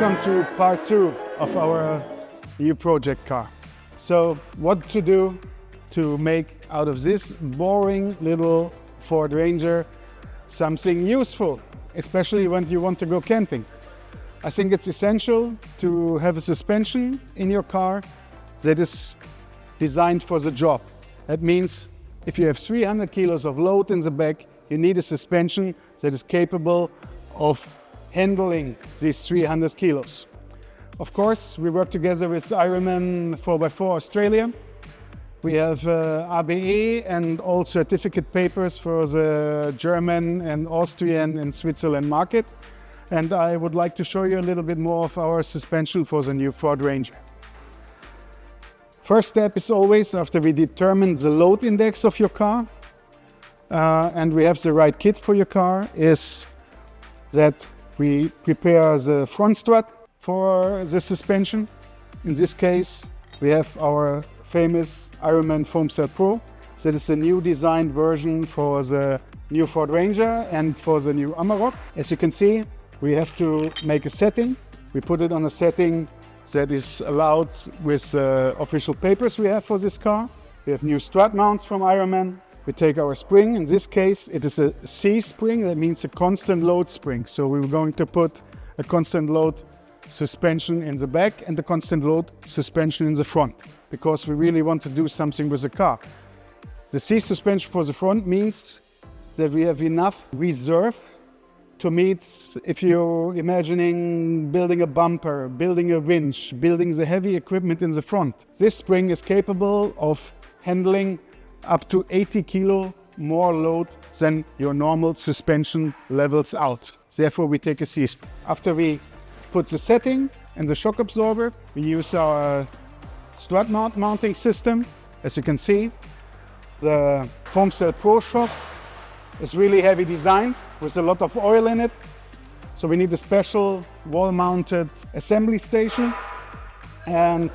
Welcome to part 2 of our new project car. So what to do to make out of this boring little Ford Ranger something useful, especially when you want to go camping. I think it's essential to have a suspension in your car that is designed for the job. That means if you have 300 kilos of load in the back, you need a suspension that is capable of handling these 300 kilos. Of course, we work together with Ironman 4x4 Australia. We have ABE and all certificate papers for the German and Austrian and Switzerland market. And I would like to show you a little bit more of our suspension for the new Ford Ranger. First step is always, after we determine the load index of your car and we have the right kit for your car, is that we prepare the front strut for the suspension. In this case, we have our famous Ironman Foam Cell Pro. That is a new designed version for the new Ford Ranger and for the new Amarok. As you can see, we have to make a setting. We put it on a setting that is allowed with official papers we have for this car. We have new strut mounts from Ironman. We take our spring. In this case, it is a C spring. That means a constant load spring. So we're going to put a constant load suspension in the back and the constant load suspension in the front, because we really want to do something with the car. The C suspension for the front means that we have enough reserve to meet, if you're imagining building a bumper, building a winch, building the heavy equipment in the front. This spring is capable of handling up to 80 kilo more load than your normal suspension levels out. Therefore, we take a C spring. After we put the setting and the shock absorber, we use our strut mounting system. As you can see, the Foam Cell Pro shock is really heavy designed with a lot of oil in it. So we need a special wall-mounted assembly station. And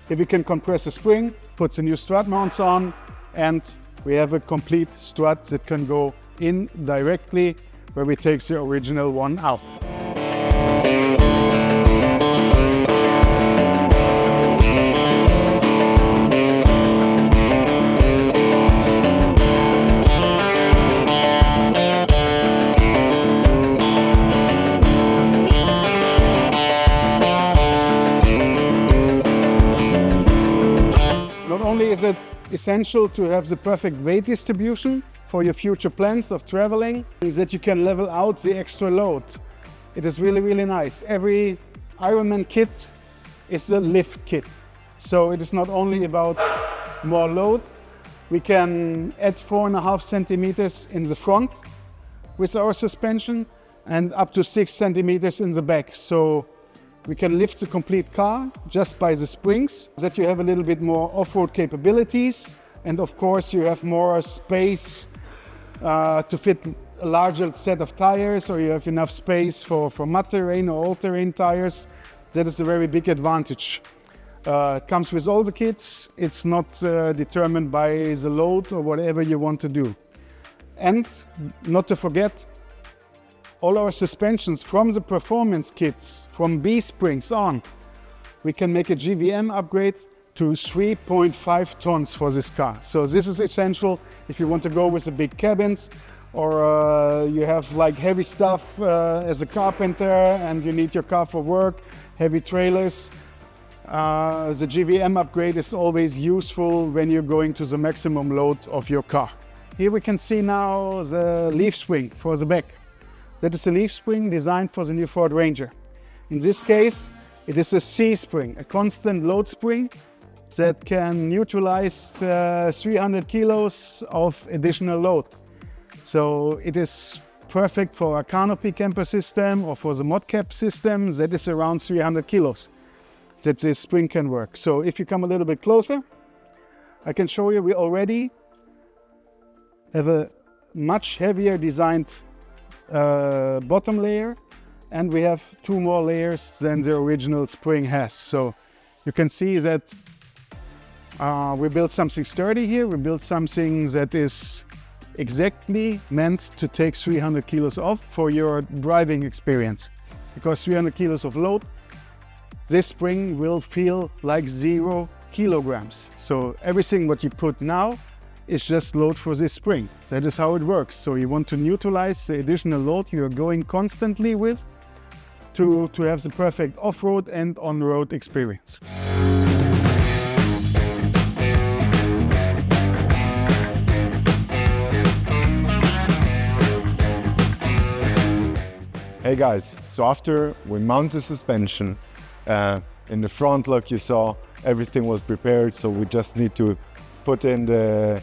if we can compress the spring, put the new strut mounts on, and we have a complete strut that can go in directly where we take the original one out. Not only is it essential to have the perfect weight distribution for your future plans of traveling, is that you can level out the extra load. It is really, really nice. Every Ironman kit is a lift kit. So it is not only about more load. We can add 4.5 centimeters in the front with our suspension and up to 6 centimeters in the back. So we can lift the complete car just by the springs, that you have a little bit more off-road capabilities. And of course, you have more space to fit a larger set of tires, or you have enough space for mud terrain or all-terrain tires. That is a very big advantage. It comes with all the kits. It's not determined by the load or whatever you want to do. And not to forget, all our suspensions from the performance kits, from B springs on, we can make a GVM upgrade to 3.5 tons for this car. So this is essential if you want to go with the big cabins, or you have like heavy stuff as a carpenter and you need your car for work, heavy trailers. The GVM upgrade is always useful when you're going to the maximum load of your car. Here we can see now the leaf spring for the back. That is a leaf spring designed for the new Ford Ranger. In this case, it is a C spring, a constant load spring that can neutralize 300 kilos of additional load. So it is perfect for a canopy camper system or for the ModCap system that is around 300 kilos that this spring can work. So if you come a little bit closer, I can show you we already have a much heavier designed bottom layer, and we have 2 more layers than the original spring has. So you can see that we built something sturdy here. We built something that is exactly meant to take 300 kilos off for your driving experience. because 300 kilos of load, this spring will feel like 0 kilograms. So everything what you put now is just load for this spring. That is how it works. So you want to neutralize the additional load you're going constantly with to have the perfect off-road and on-road experience. Hey guys, so after we mount the suspension, in the front lock you saw everything was prepared, so we just need to put in the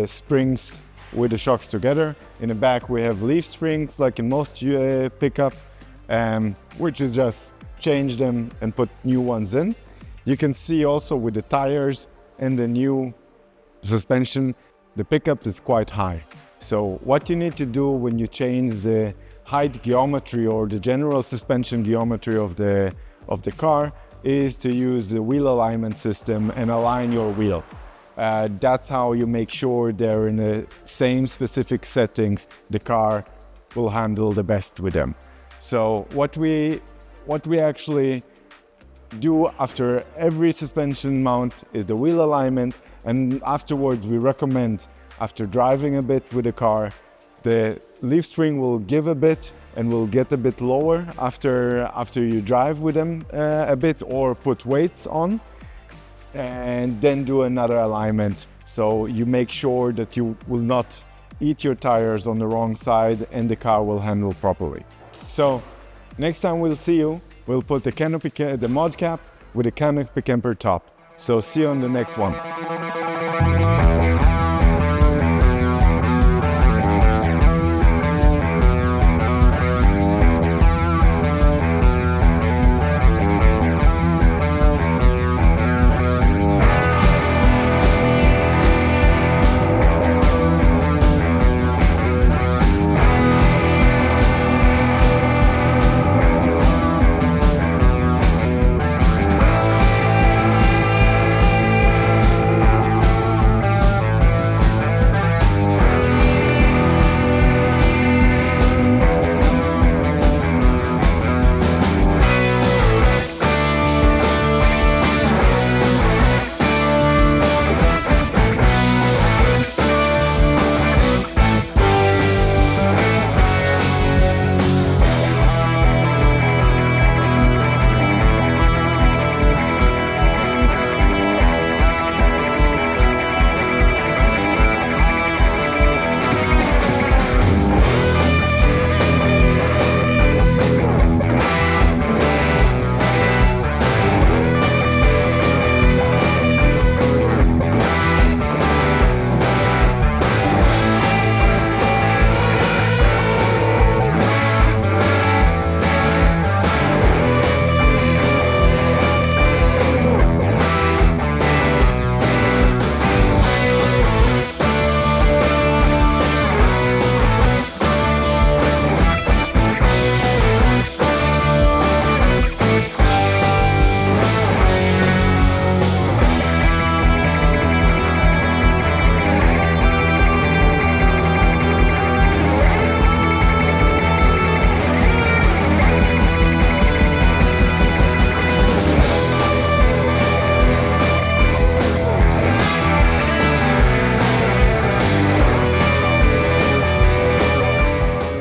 springs with the shocks together. In the back we have leaf springs like in most pickup, which is just change them and put new ones in. You can see also with the tires and the new suspension, the pickup is quite high. So what you need to do when you change the height geometry or the general suspension geometry of the car is to use the wheel alignment system and align your wheel. That's how you make sure they're in the same specific settings the car will handle the best with them. So what we actually do after every suspension mount is the wheel alignment, and afterwards we recommend, after driving a bit with the car, the leaf spring will give a bit and will get a bit lower after you drive with them a bit or put weights on, and then do another alignment. So you make sure that you will not eat your tires on the wrong side and the car will handle properly. So next time we'll see you, we'll put the ModCap with a canopy camper top. So see you on the next one.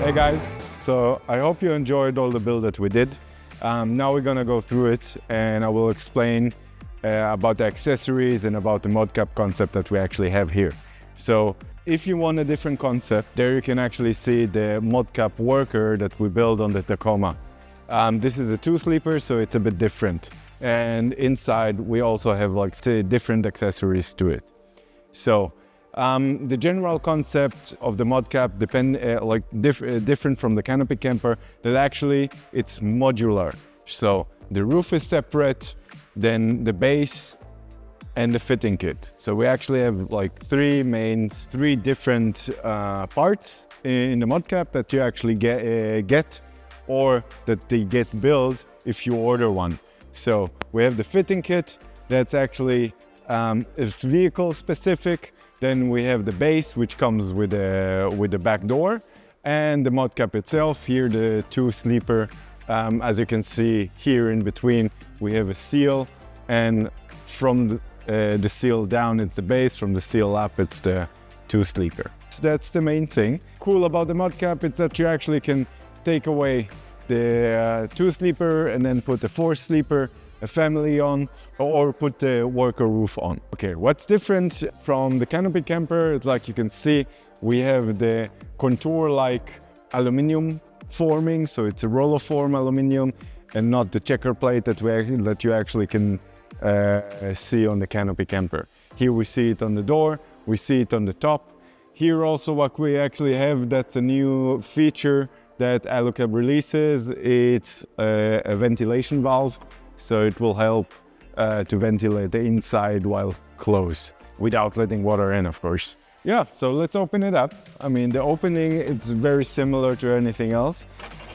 Hey guys, so I hope you enjoyed all the build that we did. Now we're gonna go through it and I will explain about the accessories and about the ModCap concept that we actually have here. So if you want a different concept, there you can actually see the ModCap worker that we built on the Tacoma. This is a two-sleeper, so it's a bit different. And inside we also have like say different accessories to it. So the general concept of the ModCap different from the canopy camper, that actually it's modular. So the roof is separate, then the base and the fitting kit. So we actually have like three different parts in the ModCap that you actually get or that they get built if you order one. So we have the fitting kit that's actually is vehicle specific. Then we have the base, which comes with the back door, and the ModCap itself. Here, the two-sleeper As you can see here in between, we have a seal, and from the seal down it's the base, from the seal up it's the two-sleeper. So that's the main thing. Cool about the ModCap is that you actually can take away the two-sleeper and then put the four-sleeper, a family on, or put the worker roof on. Okay, what's different from the canopy camper, it's like you can see we have the contour-like aluminum forming, so it's a roller form aluminum and not the checker plate that you actually can see on the canopy camper. Here we see it on the door, we see it on the top. Here also what we actually have, that's a new feature that alu-cab releases. It's a ventilation valve, so it will help to ventilate the inside while closed, without letting water in, of course. Yeah, so let's open it up. I mean, the opening, it's very similar to anything else.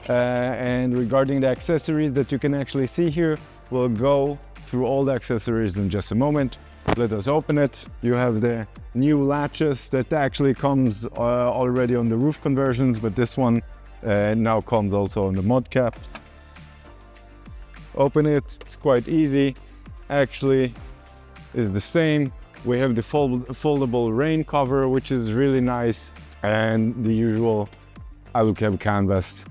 And regarding the accessories that you can actually see here, we'll go through all the accessories in just a moment. Let us open it. You have the new latches that actually comes already on the roof conversions, but this one now comes also on the ModCap. Open it, it's quite easy. Actually, is the same. We have the foldable rain cover, which is really nice, and the usual alu-cab canvas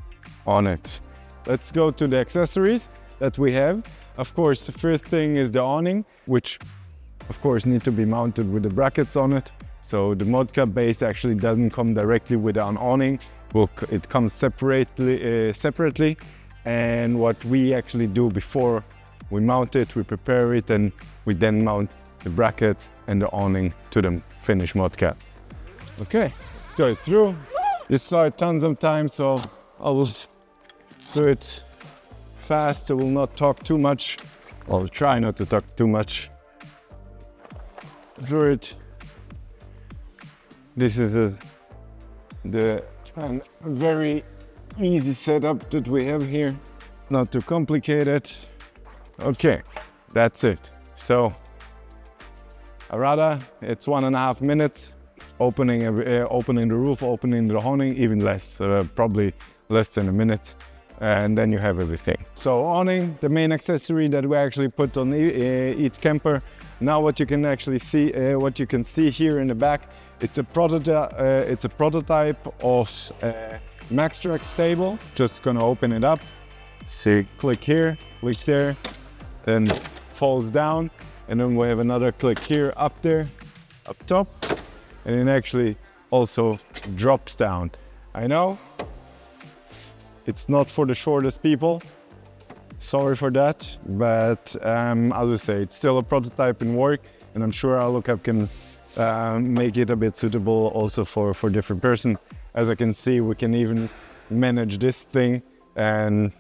on it. Let's go to the accessories that we have. Of course, the first thing is the awning, which of course need to be mounted with the brackets on it. So the ModCap base actually doesn't come directly with an awning. It comes separately. And what we actually do before we mount it, we prepare it, and we then mount the brackets and the awning to the finished ModCap. Okay, let's go through. You saw it tons of times, so I will do it fast. I will not talk too much. I'll try not to talk too much through it. This is the very easy setup that we have here. Not too complicated. Okay, that's it. So Arada, it's 1.5 minutes, opening the roof, opening the awning, even less, probably less than a minute, and then you have everything. So awning, the main accessory that we actually put on each camper. Now what you can actually see, what you can see here in the back, it's a prototype of Maxtrax stable. Just gonna open it up. See, click here, click there, then falls down. And then we have another click here, up there, up top, and it actually also drops down. I know it's not for the shortest people, sorry for that, but I would say it's still a prototype in work, and I'm sure alu-cab can make it a bit suitable also for different person. As I can see, we can even manage this thing and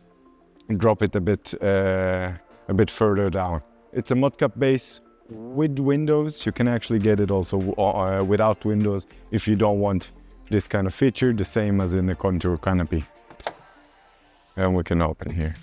drop it a bit further down. It's a ModCap base with windows. You can actually get it also without windows if you don't want this kind of feature, the same as in the contour canopy. And we can open here.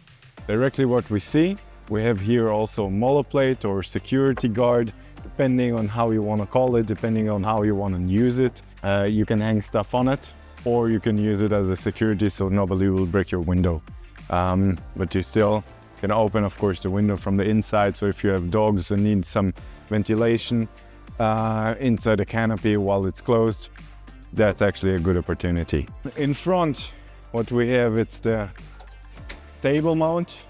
Directly what we see, we have here also monoplate or security guard, depending on how you want to call it, depending on how you want to use it. You can hang stuff on it, or you can use it as a security so nobody will break your window. But you still can open, of course, the window from the inside, so if you have dogs and need some ventilation inside the canopy while it's closed, that's actually a good opportunity. In front, what we have, it's the table mount.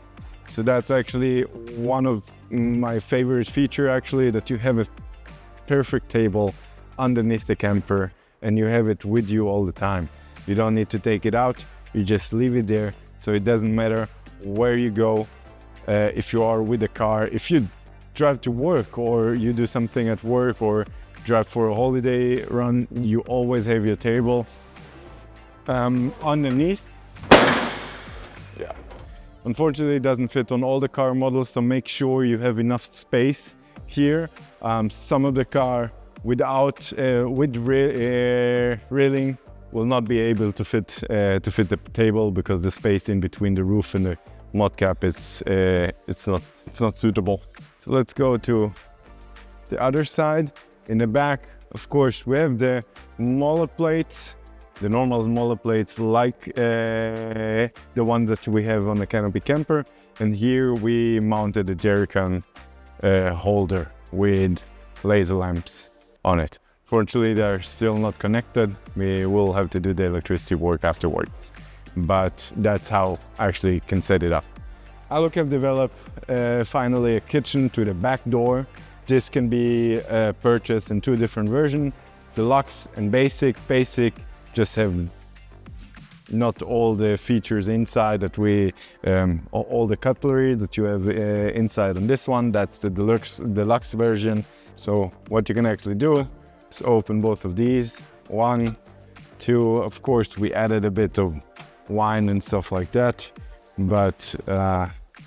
So that's actually one of my favorite feature, actually, that you have a perfect table underneath the camper and you have it with you all the time. You don't need to take it out, you just leave it there, so it doesn't matter where you go. If you are with a car, if you drive to work or you do something at work or drive for a holiday run, you always have your table underneath. Yeah. Unfortunately, it doesn't fit on all the car models, so make sure you have enough space here. Some of the car without with railing will not be able to fit the table because the space in between the roof and the ModCap is it's not suitable. So let's go to the other side. In the back, of course, we have the mullet plates the normal smaller plates like the ones that we have on the canopy camper. And here we mounted a jerrycan holder with laser lamps on it. Fortunately, they're still not connected. We will have to do the electricity work afterward. But that's how I actually can set it up. alu-cab developed finally a kitchen to the back door. This can be purchased in two different versions, deluxe and basic. Basic just have not all the features inside that all the cutlery that you have inside on this one. That's the deluxe version. So what you can actually do is open both of these. 1, 2, of course we added a bit of wine and stuff like that. But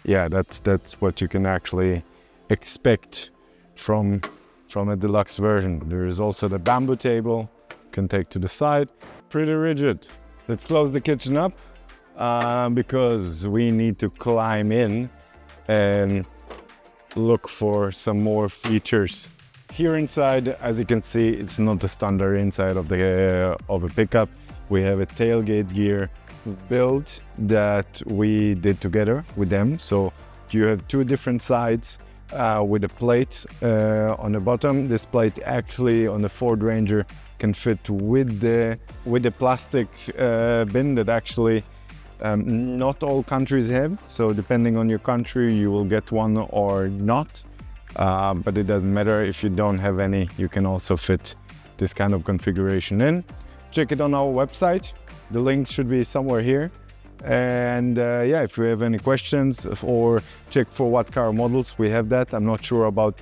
yeah, that's what you can actually expect from a deluxe version. There is also the bamboo table, you can take to the side. Pretty rigid. Let's close the kitchen up because we need to climb in and look for some more features. Here inside, as you can see, it's not the standard inside of a pickup. We have a tailgate gear build that we did together with them. So you have two different sides with a plate on the bottom. This plate actually on the Ford Ranger can fit with the plastic bin that actually not all countries have. So depending on your country, you will get one or not. But it doesn't matter. If you don't have any, you can also fit this kind of configuration in. Check it on our website. The link should be somewhere here. And yeah, if you have any questions or check for what car models, we have that. I'm not sure about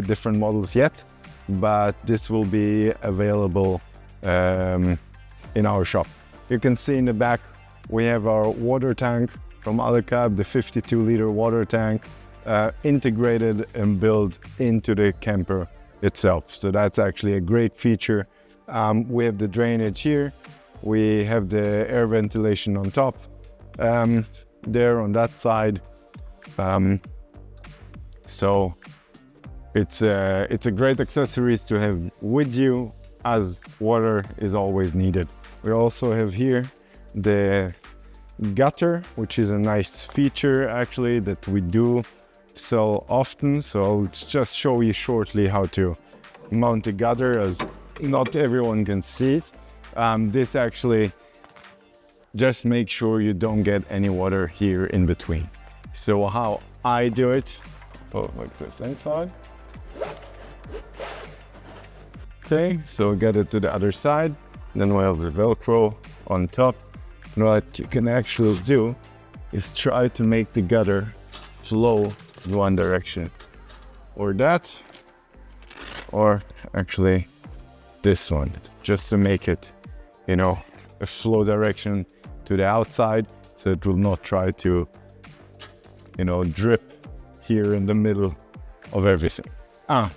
different models yet, but this will be available in our shop. You can see in the back, we have our water tank from alu-cab, the 52-liter water tank, integrated and built into the camper itself. So that's actually a great feature. We have the drainage here. We have the air ventilation on top, there on that side. So it's a great accessories to have with you, as water is always needed. We also have here the gutter, which is a nice feature actually that we do sell often. So I'll just show you shortly how to mount a gutter, as not everyone can see it. This actually just make sure you don't get any water here in between. So how I do it, like this inside. Okay, so get it to the other side. Then we have the Velcro on top. And what you can actually do is try to make the gutter flow in one direction. Or that, or actually this one, just to make it, you know, a flow direction to the outside, so it will not try to, you know, drip here in the middle of everything.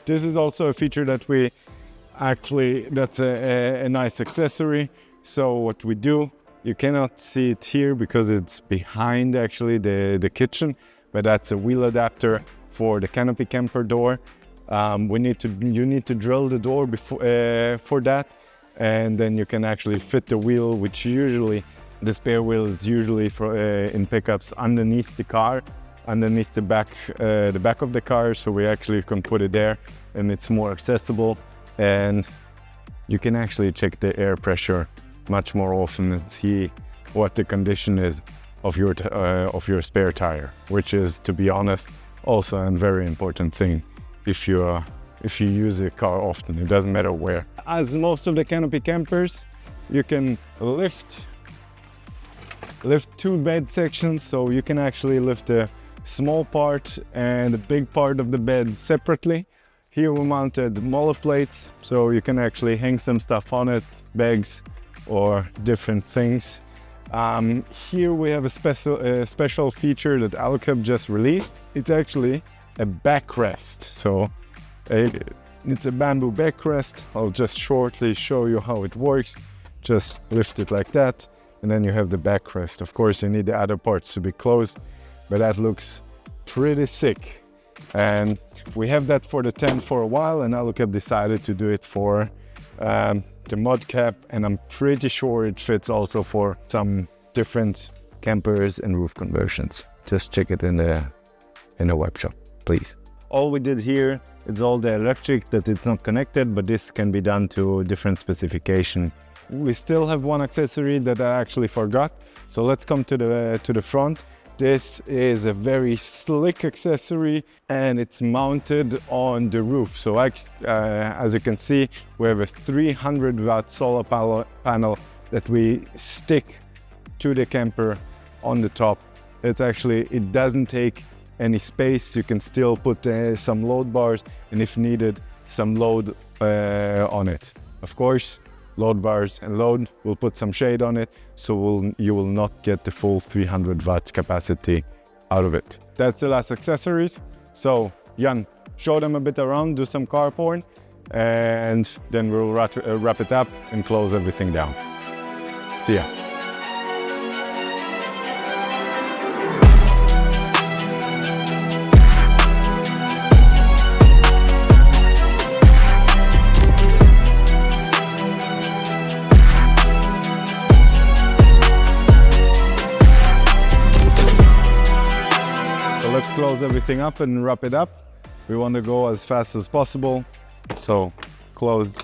This is also a feature that we actually, that's a nice accessory. So what we do, you cannot see it here because it's behind actually the kitchen, but that's a wheel adapter for the canopy camper door. You need to drill the door before for that, and then you can actually fit the wheel, which usually the spare wheel is usually for in pickups underneath the car, underneath the back of the car. So we actually can put it there, and it's more accessible, and you can actually check the air pressure much more often and see what the condition is of your spare tire, which is, to be honest, also a very important thing if you use a car often. It doesn't matter where. As most of the canopy campers, you can lift two bed sections, so you can actually lift a small part and a big part of the bed separately. Here we mounted smaller plates, so you can actually hang some stuff on it, bags or different things. Here we have a special feature that alu-cab just released. It's actually a backrest. So it's a bamboo backrest. I'll just shortly show you how it works. Just lift it like that, and then you have the backrest. Of course, you need the other parts to be closed, but that looks pretty sick. And we have that for the tent for a while, and alu-cab decided to do it for the ModCap, and I'm pretty sure it fits also for some different campers and roof conversions. Just check it in the web shop, please. All we did here is all the electric that it's not connected, but this can be done to different specification. We still have one accessory that I actually forgot, so let's come to the front. This is a very slick accessory and it's mounted on the roof. So as you can see, we have a 300 watt solar panel that we stick to the camper on the top. It doesn't take any space. You can still put some load bars, and if needed, some load on it. Of course, load bars and load, we'll put some shade on it, so you will not get the full 300 watt capacity out of it. That's the last accessories. So Jan, show them a bit around, do some car porn, and then we'll wrap it up and close everything down. See ya. Let's close everything up and wrap it up. We want to go as fast as possible. So close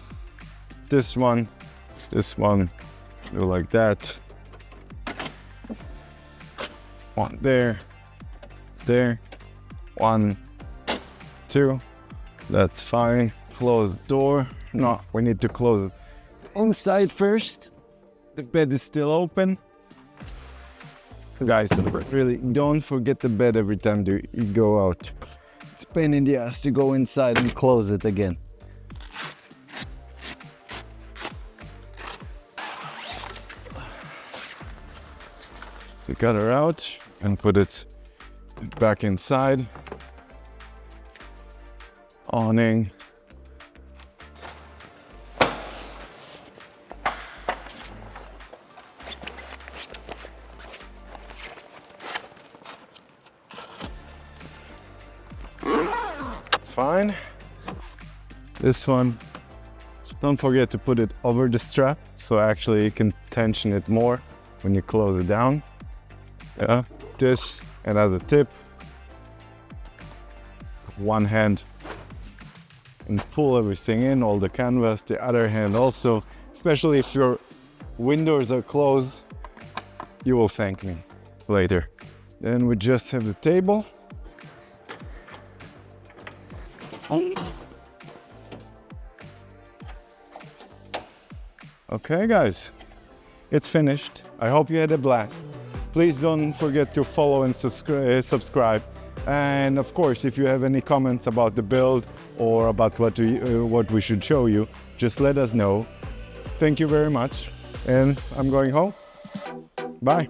this one, do like that. One there, one, two, that's fine. Close the door. No, we need to close it inside first. The bed is still open. Guys, really don't forget the bed every time you go out. It's a pain in the ass to go inside and close it again. We got her out and put it back inside. Awning. Fine. This one, don't forget to put it over the strap, so actually you can tension it more when you close it down. Yeah, this, and as a tip, one hand and pull everything in, all the canvas, the other hand also, especially if your windows are closed, you will thank me later. Then we just have the table. Okay guys, it's finished. I hope you had a blast. Please don't forget to follow and subscribe. And of course, if you have any comments about the build or about what we should show you, just let us know. Thank you very much, and I'm going home. Bye.